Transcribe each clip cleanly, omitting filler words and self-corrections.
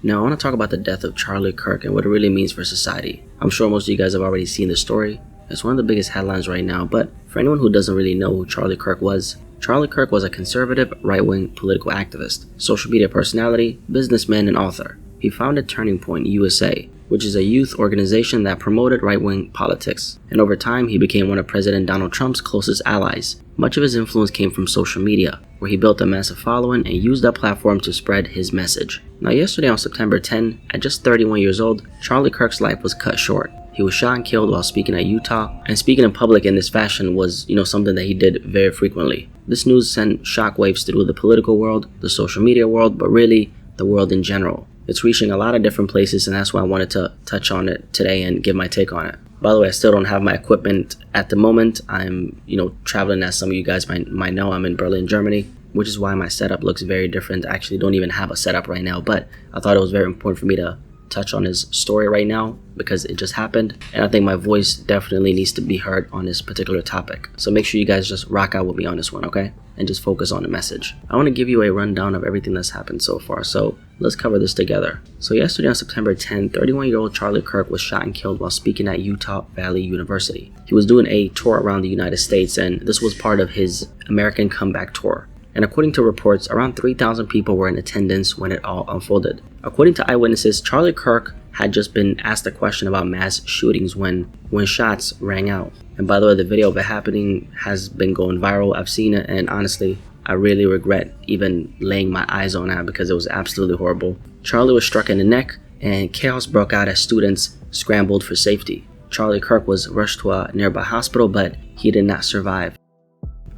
Now I want to talk about the death of Charlie Kirk and what it really means for society. I'm sure most of you guys have already seen the story. It's one of the biggest headlines right now, but for anyone who doesn't really know who Charlie Kirk was a conservative, right-wing political activist, social media personality, businessman, and author. He founded Turning Point USA, which is a youth organization that promoted right-wing politics. And over time, he became one of President Donald Trump's closest allies. Much of his influence came from social media, where he built a massive following and used that platform to spread his message. Now yesterday on September 10, at just 31 years old, Charlie Kirk's life was cut short. He was shot and killed while speaking at Utah, and speaking in public in this fashion was, something that he did very frequently. This news sent shockwaves through the political world, the social media world, but really the world in general. It's reaching a lot of different places, and that's why I wanted to touch on it today and give my take on it. By the way, I still don't have my equipment at the moment. I'm, traveling, as some of you guys might know. I'm in Berlin, Germany, which is why my setup looks very different. I actually don't even have a setup right now, but I thought it was very important for me to touch on his story right now because it just happened, and I think my voice definitely needs to be heard on this particular topic. So make sure you guys just rock out with me on this one, okay? And just focus on the message. I want to give you a rundown of everything that's happened so far, so let's cover this together. So yesterday on September 10, 31-year-old Charlie Kirk was shot and killed while speaking at Utah Valley University. He was doing a tour around the United States, and this was part of his American Comeback Tour. And according to reports, around 3,000 people were in attendance when it all unfolded. According to eyewitnesses, Charlie Kirk had just been asked a question about mass shootings when shots rang out. And by the way, the video of it happening has been going viral. I've seen it, and honestly, I really regret even laying my eyes on that because it was absolutely horrible. Charlie was struck in the neck, and chaos broke out as students scrambled for safety. Charlie Kirk was rushed to a nearby hospital, but he did not survive.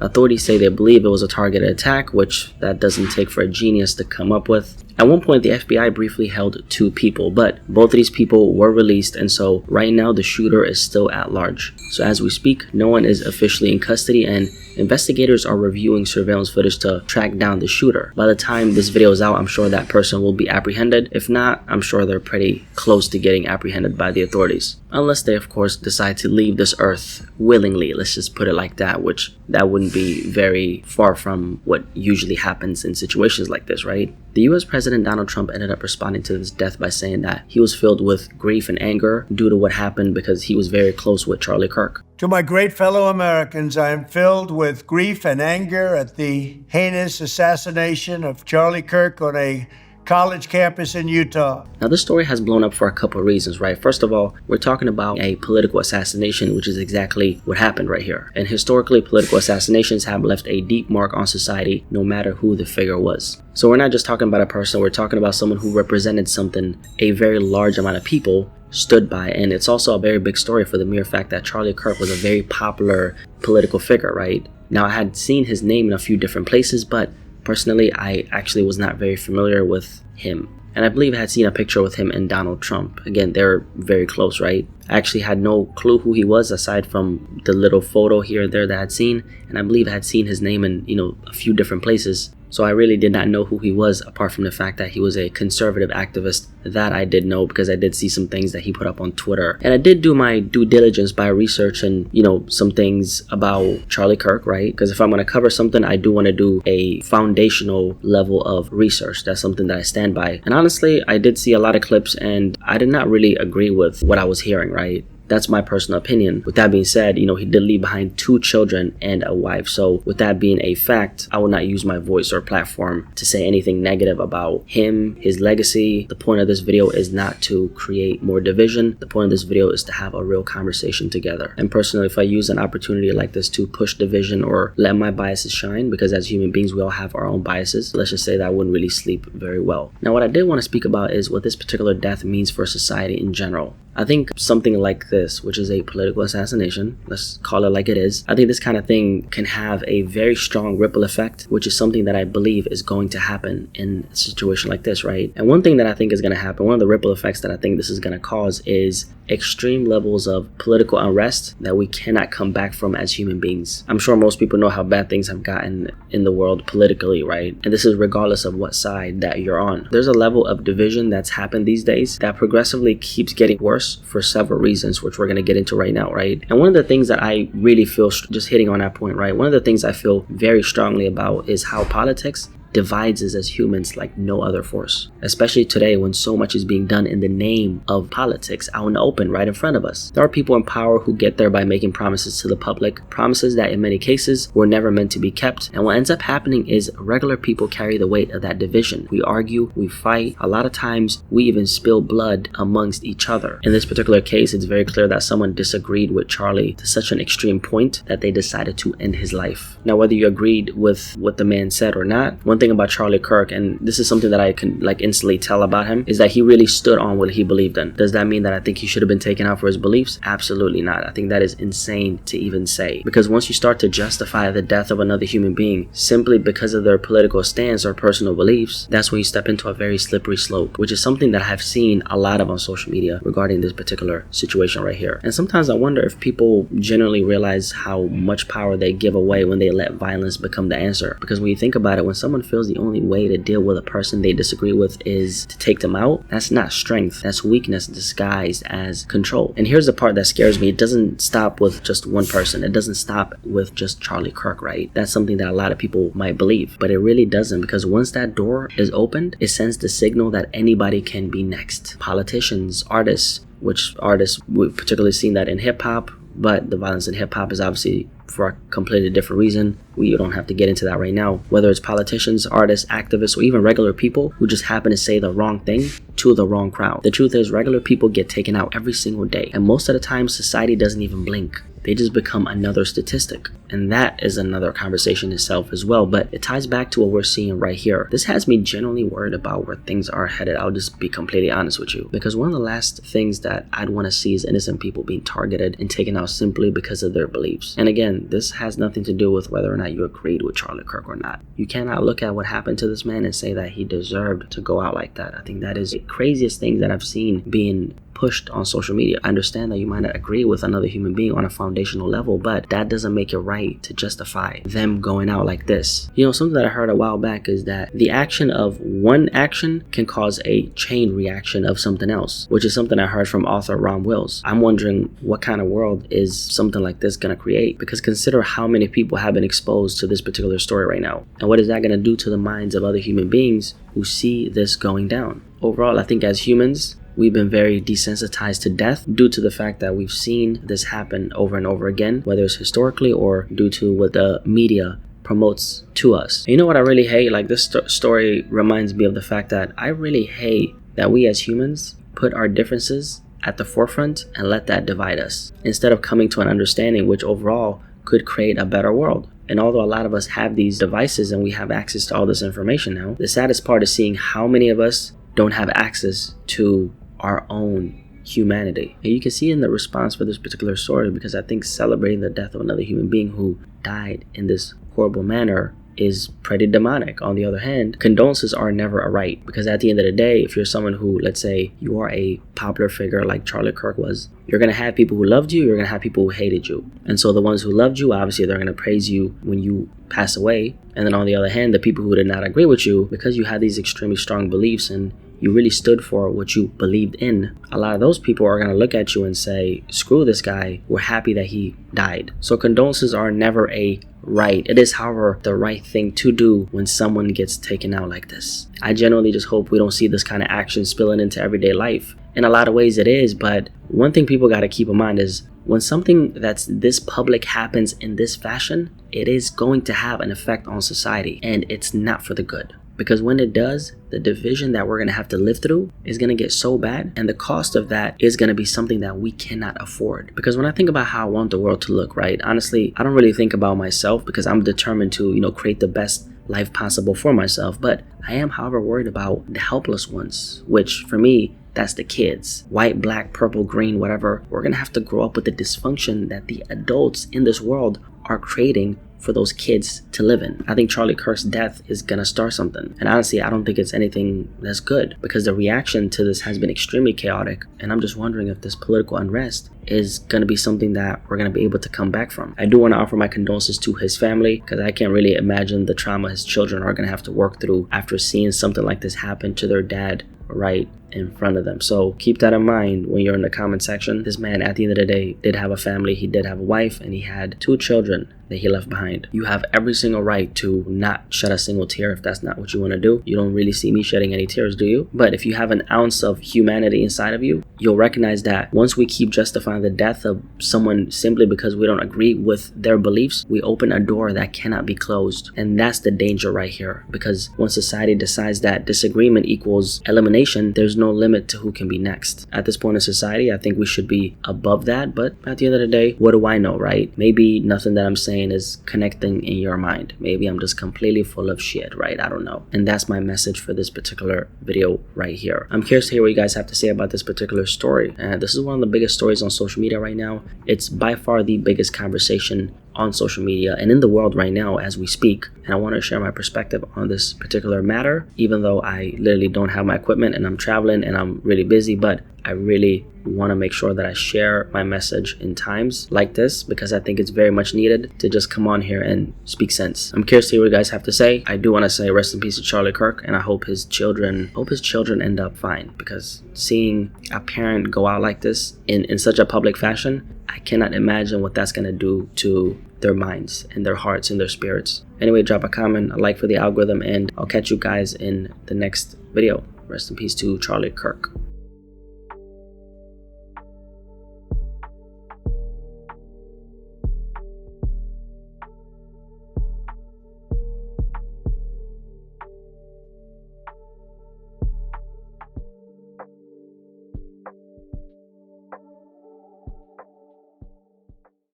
Authorities say they believe it was a targeted attack, which that doesn't take for a genius to come up with. At one point, the FBI briefly held 2 people, but both of these people were released, and so right now the shooter is still at large. So as we speak, no one is officially in custody, and investigators are reviewing surveillance footage to track down the shooter. By the time this video is out, I'm sure that person will be apprehended. If not, I'm sure they're pretty close to getting apprehended by the authorities. Unless they, of course, decide to leave this earth willingly, let's just put it like that, which that wouldn't be very far from what usually happens in situations like this, right? The US President Donald Trump ended up responding to this death by saying that he was filled with grief and anger due to what happened because he was very close with Charlie Kirk. To my great fellow Americans, I am filled with grief and anger at the heinous assassination of Charlie Kirk on a college campus in Utah. Now this story has blown up for a couple of reasons, right? First of all, we're talking about a political assassination, which is exactly what happened right here. And historically, political assassinations have left a deep mark on society, no matter who the figure was. So we're not just talking about a person, we're talking about someone who represented something a very large amount of people stood by. And it's also a very big story for the mere fact that Charlie Kirk was a very popular political figure, right? Now I had seen his name in a few different places, but personally, I actually was not very familiar with him. And I believe I had seen a picture with him and Donald Trump. Again, they're very close, right? I actually had no clue who he was aside from the little photo here and there that I had seen. And I believe I had seen his name in, a few different places. So I really did not know who he was, apart from the fact that he was a conservative activist. That I did know because I did see some things that he put up on Twitter. And I did do my due diligence by researching, some things about Charlie Kirk, right? Because if I'm going to cover something, I do want to do a foundational level of research. That's something that I stand by. And honestly, I did see a lot of clips and I did not really agree with what I was hearing, right? That's my personal opinion. With that being said, he did leave behind 2 children and a wife. So with that being a fact, I will not use my voice or platform to say anything negative about him, his legacy. The point of this video is not to create more division. The point of this video is to have a real conversation together. And personally, if I use an opportunity like this to push division or let my biases shine, because as human beings, we all have our own biases, let's just say that I wouldn't really sleep very well. Now, what I did want to speak about is what this particular death means for society in general. I think something like this, which is a political assassination, let's call it like it is, I think this kind of thing can have a very strong ripple effect, which is something that I believe is going to happen in a situation like this, right? And one thing that I think is going to happen, one of the ripple effects that I think this is going to cause is extreme levels of political unrest that we cannot come back from as human beings. I'm sure most people know how bad things have gotten in the world politically, right? And this is regardless of what side that you're on. There's a level of division that's happened these days that progressively keeps getting worse for several reasons, which we're going to get into right now, right? And one of the things that I really feel, just hitting on that point, right? One of the things I feel very strongly about is how politics divides us as humans like no other force. Especially today when so much is being done in the name of politics out in the open right in front of us. There are people in power who get there by making promises to the public, promises that in many cases were never meant to be kept. And what ends up happening is regular people carry the weight of that division. We argue, we fight. A lot of times we even spill blood amongst each other. In this particular case, it's very clear that someone disagreed with Charlie to such an extreme point that they decided to end his life. Now, whether you agreed with what the man said or not, one thing about Charlie Kirk, and this is something that I can instantly tell about him, is that he really stood on what he believed in. Does that mean that I think he should have been taken out for his beliefs? Absolutely not. I think that is insane to even say, because once you start to justify the death of another human being simply because of their political stance or personal beliefs, that's when you step into a very slippery slope, which is something that I've seen a lot of on social media regarding this particular situation right here. And sometimes I wonder if people generally realize how much power they give away when they let violence become the answer. Because when you think about it, when someone feels the only way to deal with a person they disagree with is to take them out, that's not strength, that's weakness disguised as control. And here's the part that scares me. It doesn't stop with just one person. It doesn't stop with just Charlie Kirk, right? That's something that a lot of people might believe, but it really doesn't, because once that door is opened, it sends the signal that anybody can be next. Politicians, artists, which artists, we've particularly seen that in hip-hop, but the violence in hip-hop is obviously for a completely different reason. We don't have to get into that right now. Whether it's politicians, artists, activists, or even regular people who just happen to say the wrong thing to the wrong crowd. The truth is, regular people get taken out every single day, and most of the time society doesn't even blink. They just become another statistic. And that is another conversation itself as well, but it ties back to what we're seeing right here. This has me genuinely worried about where things are headed. I'll just be completely honest with you, because one of the last things that I'd want to see is innocent people being targeted and taken out simply because of their beliefs. And again, this has nothing to do with whether or not you agreed with Charlie Kirk or not. You cannot look at what happened to this man and say that he deserved to go out like that. I think that is the craziest thing that I've seen being pushed on social media. I understand that you might not agree with another human being on a foundational level, but that doesn't make it right to justify them going out like this. You know, something that I heard a while back is that the action of one action can cause a chain reaction of something else, which is something I heard from author Ron Wills. I'm wondering what kind of world is something like this going to create, because consider how many people have been exposed to this particular story right now, and what is that going to do to the minds of other human beings who see this going down. Overall, I think as humans, we've been very desensitized to death due to the fact that we've seen this happen over and over again, whether it's historically or due to what the media promotes to us. And you know what I really hate? Like, this story reminds me of the fact that I really hate that we as humans put our differences at the forefront and let that divide us, instead of coming to an understanding which overall could create a better world. And although a lot of us have these devices and we have access to all this information now, the saddest part is seeing how many of us don't have access to our own humanity. And you can see in the response for this particular story, because I think celebrating the death of another human being who died in this horrible manner is pretty demonic. On the other hand, condolences are never a right, because at the end of the day, if you're someone who, let's say you are a popular figure like Charlie Kirk was, you're going to have people who loved you, you're going to have people who hated you. And so the ones who loved you, obviously they're going to praise you when you pass away. And then on the other hand, the people who did not agree with you, because you had these extremely strong beliefs and you really stood for what you believed in, a lot of those people are going to look at you and say, screw this guy, we're happy that he died. So condolences are never a right. It is, however, the right thing to do when someone gets taken out like this. I genuinely just hope we don't see this kind of action spilling into everyday life. In a lot of ways it is, but one thing people got to keep in mind is when something that's this public happens in this fashion, it is going to have an effect on society, and it's not for the good. Because when it does, the division that we're going to have to live through is going to get so bad, and the cost of that is going to be something that we cannot afford. Because when I think about how I want the world to look, right, honestly, I don't really think about myself, because I'm determined to, create the best life possible for myself. But I am, however, worried about the helpless ones, which for me, that's the kids. White, black, purple, green, whatever. We're going to have to grow up with the dysfunction that the adults in this world are creating for those kids to live in. I think Charlie Kirk's death is gonna start something. And honestly, I don't think it's anything that's good, because the reaction to this has been extremely chaotic. And I'm just wondering if this political unrest is gonna be something that we're gonna be able to come back from. I do want to offer my condolences to his family, because I can't really imagine the trauma his children are gonna have to work through after seeing something like this happen to their dad right in front of them. So keep that in mind when you're in the comment section. This man, at the end of the day, did have a family. He did have a wife, and he had 2 children that he left behind. You have every single right to not shed a single tear if that's not what you want to do. You don't really see me shedding any tears, do you? But if you have an ounce of humanity inside of you, you'll recognize that once we keep justifying the death of someone simply because we don't agree with their beliefs, we open a door that cannot be closed. And that's the danger right here, because when society decides that disagreement equals elimination, there's no limit to who can be next. At this point in society, I think we should be above that, but at the end of the day, what do I know, right? Maybe nothing that I'm saying is connecting in your mind. Maybe I'm just completely full of shit, right? I don't know. And that's my message for this particular video right here. I'm curious to hear what you guys have to say about this particular story. And this is one of the biggest stories on social media right now. It's by far the biggest conversation on social media and in the world right now as we speak. And I want to share my perspective on this particular matter, even though I literally don't have my equipment and I'm traveling and I'm really busy, but I really want to make sure that I share my message in times like this, because I think it's very much needed to just come on here and speak sense. I'm curious to hear what you guys have to say. I do want to say rest in peace to Charlie Kirk, and I hope his children end up fine, because seeing a parent go out like this in such a public fashion, I cannot imagine what that's going to do to their minds and their hearts and their spirits. Anyway, drop a comment, a like for the algorithm, and I'll catch you guys in the next video. Rest in peace to Charlie Kirk.